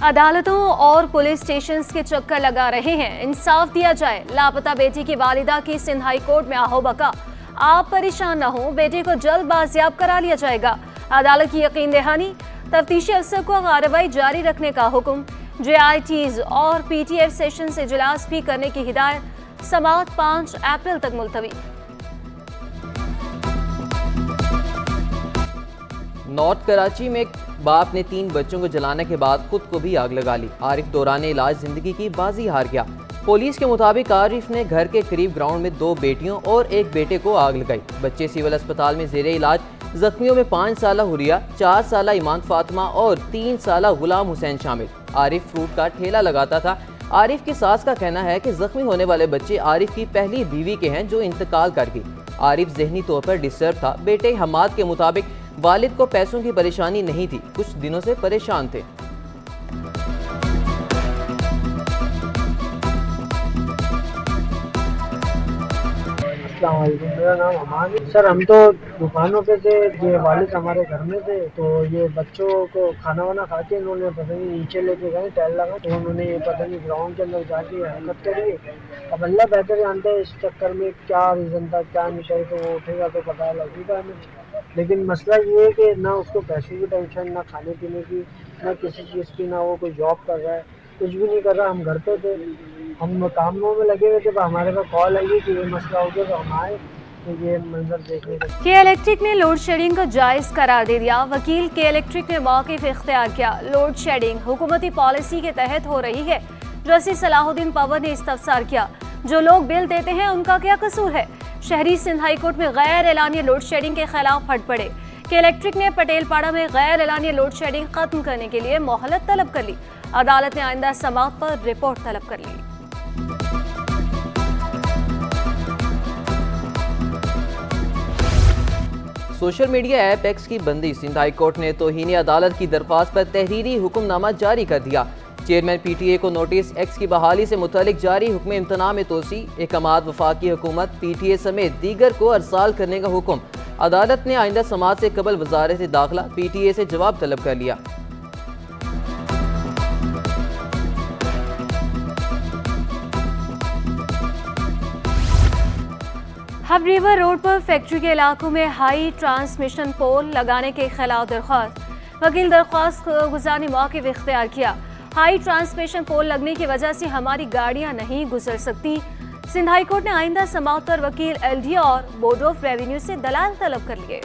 अदालतों और police stations के चक्कर लगा रहे हैं, इंसाफ दिया जाए। लापता बेटी की वालिदा की सिंध हाई कोर्ट में आहो-बका। आप परेशान न हो, बेटे को जल्द बाजियाब करा लिया जाएगा। अदालत की यकीन दहानी। तफ्तीशी अफसर को कार्रवाई जारी रखने का हुक्म। JITs और PTF सेशंस इजलास भी करने की हिदायत। समाअत 5 अप्रैल तक मुलतवी। नॉर्थ कराची में एक बाप ने 3 बच्चों को जलाने के बाद खुद को भी आग लगा ली। आरिफ दौरान इलाज जिंदगी की बाजी हार गया। पुलिस के मुताबिक आरिफ ने घर के करीब ग्राउंड में 2 बेटियों और 1 बेटे को आग लगाई। बच्चे सिविल अस्पताल में जेरे इलाज। जख्मियों में 5 साला हुरिया, 4 साला ईमान फातिमा और 3 साला गुलाम हुसैन शामिल। आरिफ फ्रूट का ठेला लगाता था। आरिफ की सास का कहना है कि जख्मी होने वाले बच्चे आरिफ की पहली बीवी के हैं जो इंतकाल कर गई। आरिफ जहनी तौर पर डिस्टर्ब था। बेटे हमाद के मुताबिक वालिद को पैसों की परेशानी नहीं थी, कुछ दिनों से परेशान थे। मेरा नाम अमान है सर। हम तो दुकानों पे थे, ये वालिद हमारे घर में थे, तो ये बच्चों को खाना वाना खा के इन्होंने पता नहीं नीचे लेके गए टहल लगा, तो उन्होंने पता नहीं ग्राउंड के अंदर जाके हरकत करी। अब अल्लाह बेहतर जानता है इस चक्कर में क्या रीज़न था क्या नहीं था, तो वो उठेगा तो पता लगेगा हमें। लेकिन मसला ये है कि ना उसको पैसों की टेंशन, ना खाने पीने की, ना किसी चीज़ की, ना वो कोई जॉब कर रहा है, कुछ भी नहीं कर रहा। हम घर पे थे, हम कामों में लगे हुए थे, तो हमारे पास कॉल आई कि ये मसला हो गया, तो हम आए तो ये मंजर देखने का। के इलेक्ट्रिक ने लोड शेडिंग को जायज़ करार दे दिया। वकील के इलेक्ट्रिक ने मौक़िफ़ इख्तियार किया। लोड शेडिंग हुकूमती पॉलिसी के तहत हो रही है। जस्टिस सलाहुद्दीन पवन ने इस्तफसार किया, जो लोग बिल देते हैं उनका क्या कसूर है। शहरी सिंध हाई कोर्ट में गैर एलानिया लोड शेडिंग के खिलाफ फट पड़े। के इलेक्ट्रिक ने पटेलपाड़ा में गैर एलानिया लोड शेडिंग खत्म करने के लिए मोहलत तलब कर ली। अदालत ने आइंदा समाअत पर रिपोर्ट तलब कर ली। सोशल मीडिया ऐप एक्स की बंदी। सिंध हाई कोर्ट ने तौहीन अदालत की दरख्वास्त पर तहरीरी हुक्मनामा जारी कर दिया। चेयरमैन PTA को नोटिस। एक्स की बहाली से मुतालिक जारी हुक्म इम्तना में तोसी। अहकामात वफाकी हुकूमत PTA समेत दीगर को अरसाल करने का हुक्म। अदालत ने आइंदा समाअत से कबल वजारत दाखिला PTA से जवाब तलब कर लिया। हब रिवर रोड पर फैक्ट्री के इलाकों में हाई ट्रांसमिशन पोल लगाने के खिलाफ दरख्वास्त। वकील दरख्वास्त गुजार ने मौक़िफ़ इख्तियार किया। हाई ट्रांसमिशन पोल लगने की वजह से हमारी गाड़ियां नहीं गुजर सकती। सिंध हाई कोर्ट ने आइंदा समाअत पर वकील LD और बोर्ड ऑफ रेवेन्यू से दलाल तलब कर लिए।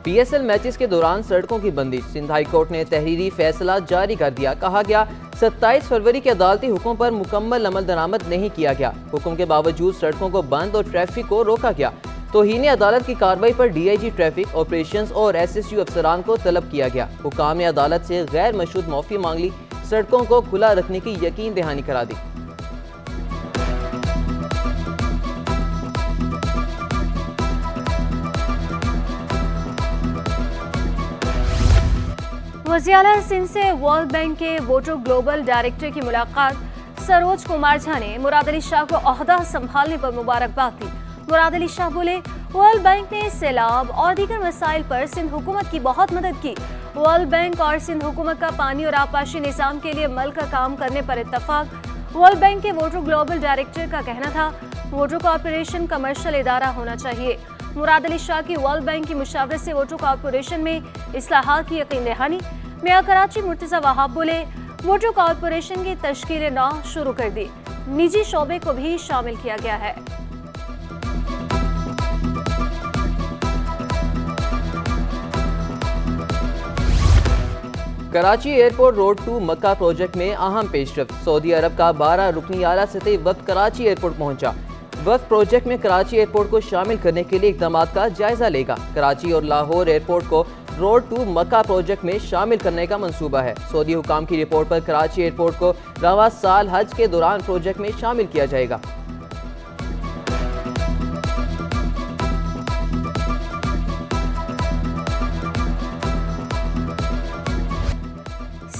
PSL मैचेस के दौरान सड़कों की बंदी। सिंध हाई कोर्ट ने तहरीरी फैसला जारी कर दिया। कहा गया 27 फरवरी के अदालती हुक्म पर मुकम्मल अमल दरामद नहीं किया गया। हुक्म के बावजूद सड़कों को बंद और ट्रैफिक को रोका गया। तौहीन अदालत की कार्रवाई पर DIG ट्रैफिक ऑपरेशंस और SSU अफसरान को तलब किया गया। हुकाम ने अदालत से गैर मशरूत माफी मांग ली। सड़कों को खुला रखने की यकीन दहानी करा दी। वज़ीर-ए-आला सिंध से वर्ल्ड बैंक के वोटो ग्लोबल डायरेक्टर की मुलाकात। सरोज कुमार झा ने मुराद अली शाह को ओहदा संभालने पर मुबारकबाद दी। मुराद अली शाह बोले, वर्ल्ड बैंक ने सैलाब और दीगर मसाइल पर सिंध हुकूमत की बहुत मदद की। वर्ल्ड बैंक और सिंध हुकूमत का पानी और आबपाशी निज़ाम के लिए मल का काम करने पर इत्तफाक। वर्ल्ड बैंक के वोटो ग्लोबल डायरेक्टर का कहना था, वोटो कॉरपोरेशन कमर्शियल इदारा होना चाहिए। मुराद अली शाह की वर्ल्ड बैंक की मुशावरत से वोटो कॉरपोरेशन में इस्लाहात की यकीन दहानी। मेयर कराची मुर्तज़ा वहाब बोले, वोटो कॉरपोरेशन की तश्कील नौ शुरू कर दी। निजी शोबे को भी शामिल किया गया है। Karachi airport road to Mecca project में अहम पेशरफ्त। सऊदी अरब का 12 रुकनी आला सतही वफ्द कराची एयरपोर्ट पहुंचा। वफ्द प्रोजेक्ट में कराची एयरपोर्ट को शामिल करने के लिए इक़दामात का जायजा लेगा। कराची और लाहौर एयरपोर्ट को रोड टू मक्का प्रोजेक्ट में शामिल करने का मंसूबा है। सऊदी हुकाम की रिपोर्ट पर कराची एयरपोर्ट को रवा साल हज के दौरान प्रोजेक्ट में शामिल किया जाएगा।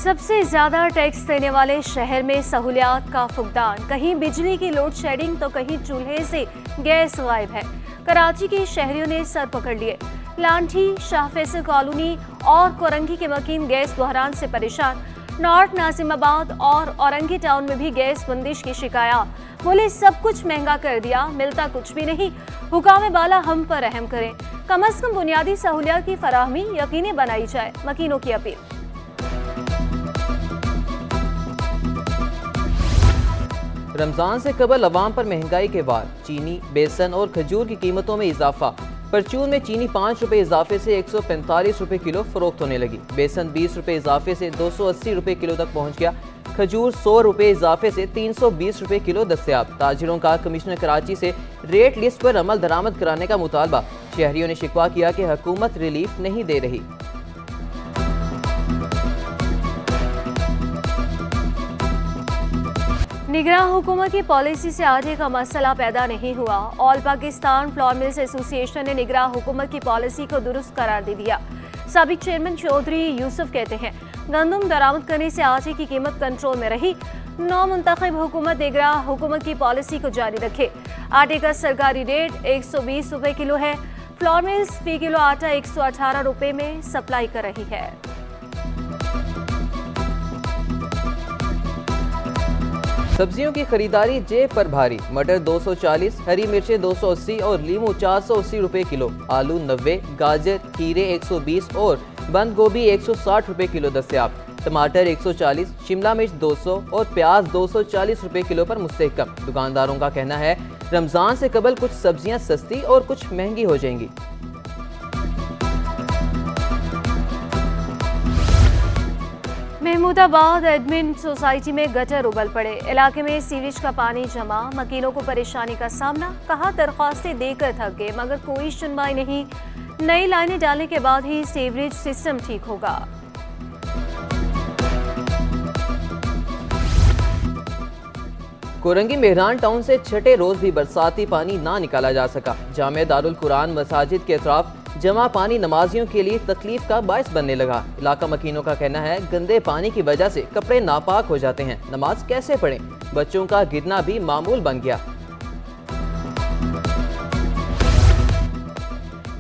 सबसे ज्यादा टैक्स देने वाले शहर में सहूलियात का फुकदान, कहीं बिजली की लोड शेडिंग तो कहीं चूल्हे से गैस गायब है। कराची के शहरियों ने सर पकड़ लिए। लांठी, शाह फैसल कॉलोनी और कोरंगी के मकीन गैस बहरान से परेशान। नॉर्थ नाजिमाबाद और औरंगी टाउन में भी गैस बंदिश की शिकायत। बोले सब कुछ महंगा कर दिया, मिलता कुछ भी नहीं। हुकाम बाला हम पर रहम करें, कम अज कम बुनियादी सहूलियात की फराहमी यकीनी बनाई जाए, मकीनों की अपील। रमजान से कबल अवाम पर महंगाई के बाद चीनी, बेसन और खजूर की कीमतों में इजाफा। परचून में चीनी 5 रुपये इजाफे से 145 रुपये किलो फरोख्त होने लगी। बेसन 20 रुपये इजाफे से 280 रुपये किलो तक पहुँच गया। खजूर 100 रुपये इजाफे से 320 रुपये किलो दस्तयाब। ताजिरों का कमिश्नर कराची से रेट लिस्ट पर अमल दरामद कराने का मुतालबा। शहरियों ने शिकवा किया कि हुकूमत रिलीफ नहीं दे रही। निगरान हुकूमत की पॉलिसी से आगे का मसला पैदा नहीं हुआ। All Pakistan flour mills association ने निगरान हुकूमत की पॉलिसी को दुरुस्त करार दे दिया। साबिक चेयरमैन चौधरी यूसुफ कहते हैं, गंदम दरामद करने से आटे की कीमत कंट्रोल में रही। नौ मुंतखब हुकूमत निगरान हुकूमत की पॉलिसी को जारी रखे। आटे का सरकारी रेट 120 रुपये किलो है। फ्लोर मिल्स फी किलो आटा 118 रुपये में सप्लाई कर रही है। सब्जियों की खरीदारी जेब पर भारी। मटर 240, हरी मिर्चें 280 और लीमू 480 रुपये किलो। आलू 90, गाजर, खीरे 120 और बंद गोभी 160 रुपये किलो दस्तयाब। टमाटर 140, शिमला मिर्च 200 और प्याज 240 रुपये किलो पर मुस्तहकम। दुकानदारों का कहना है रमजान से कबल कुछ सब्जियां सस्ती और कुछ महंगी हो जाएंगी। महमूदाबाद एडमिन सोसाइटी में गटर उबल पड़े। इलाके में सीवेज का पानी जमा, मकीनों को परेशानी का सामना। कहा दरख्वास्तें देकर थक गए मगर कोई सुनवाई नहीं। नई लाइनें डालने के बाद ही सीवरेज सिस्टम ठीक होगा। कोरंगी मेहरान टाउन से छठे रोज भी बरसाती पानी ना निकाला जा सका। जामिया दारुल कुरान मसाजिद के अतराफ जमा पानी नमाजियों के लिए तकलीफ का बायस बनने लगा। इलाका मकीनों का कहना है गंदे पानी की वजह से कपड़े नापाक हो जाते हैं, नमाज कैसे पढ़ें। बच्चों का गिरना भी मामूल बन गया।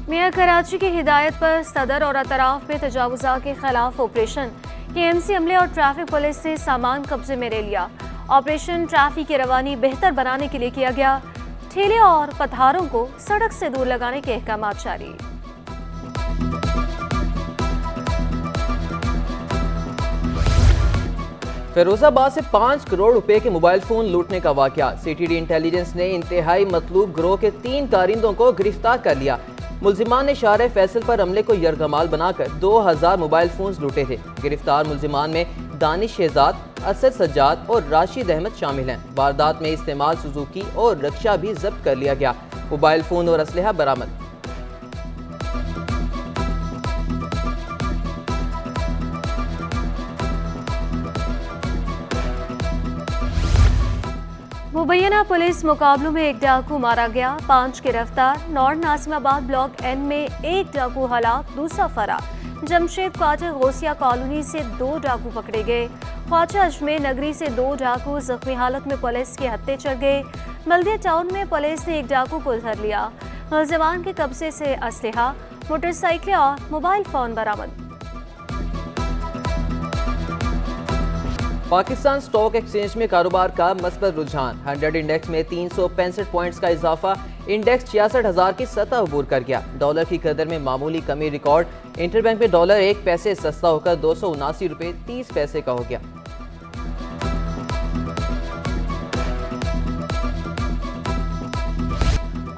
मेयर कराची की हिदायत पर सदर और अतराफ में तजावुज़ात के खिलाफ ऑपरेशन। KMC अमले और ट्रैफिक पुलिस ने सामान कब्जे में ले लिया। ऑपरेशन ट्रैफिक की रवानी बेहतर बनाने के लिए किया गया। ठेले और पथारों को सड़क से दूर लगाने के अहकाम जारी। फिरोजाबाद से 5 करोड़ रुपए के मोबाइल फोन लूटने का वाकया। CTD इंटेलिजेंस ने इंतहाई मतलूब गिरोह के 3 कारिंदों को गिरफ्तार कर लिया। मुल्जिमान ने शाह फैसल पर हमले को यरगमाल बनाकर 2000 मोबाइल फोन लूटे थे। गिरफ्तार मुल्जिमान में दानिश शहजाद, असद सज्जाद और राशिद अहमद शामिल हैं। वारदात में इस्तेमाल सुजुकी और रक्षा भी जब्त कर लिया गया। मोबाइल फोन और असलहा बरामद। मुबैना पुलिस मुकाबलों में एक डाकू मारा गया, 5 गिरफ्तार। नॉर्थ नाजिमाबाद ब्लॉक N में एक डाकू हलाक, दूसरा फरार। जमशेद ख्वाजा गौसिया कॉलोनी से 2 डाकू पकड़े गए। ख्वाजा अजमेर नगरी से 2 डाकू जख्मी हालत में पुलिस के हत्थे चढ़ गए। बल्दिया टाउन में पुलिस ने एक डाकू को धर लिया। मुलजिमान के कब्जे से असलहा, मोटरसाइकिलें और मोबाइल फोन बरामद। पाकिस्तान स्टॉक एक्सचेंज में कारोबार का मस्बत रुझान। 100 इंडेक्स में 365 पॉइंट्स का इजाफा। इंडेक्स 66,000 की सतह अबूर कर गया। डॉलर की कदर में मामूली कमी रिकॉर्ड। इंटरबैंक में डॉलर 1 पैसे सस्ता होकर 279 रुपये 30 पैसे का हो गया।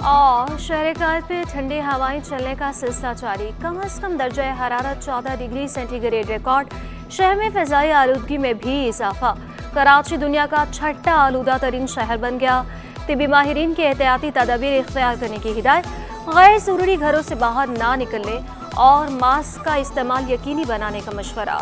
और शहर कायद पे ठंडी हवाएं चलने का सिलसिला जारी। कम अज कम दर्जा हरारत 14 डिग्री सेंटीग्रेड रिकॉर्ड। शहर में फ़िज़ाई आलूदगी में भी इजाफा। कराची दुनिया का 6ठा आलूदा तरीन शहर बन गया। तिबी माहिरीन के एहतियाती तदाबीर इख्तियार करने की हिदायत। गैर ज़रूरी घरों से बाहर ना निकलने और मास्क का इस्तेमाल यकीनी बनाने का मशवरा।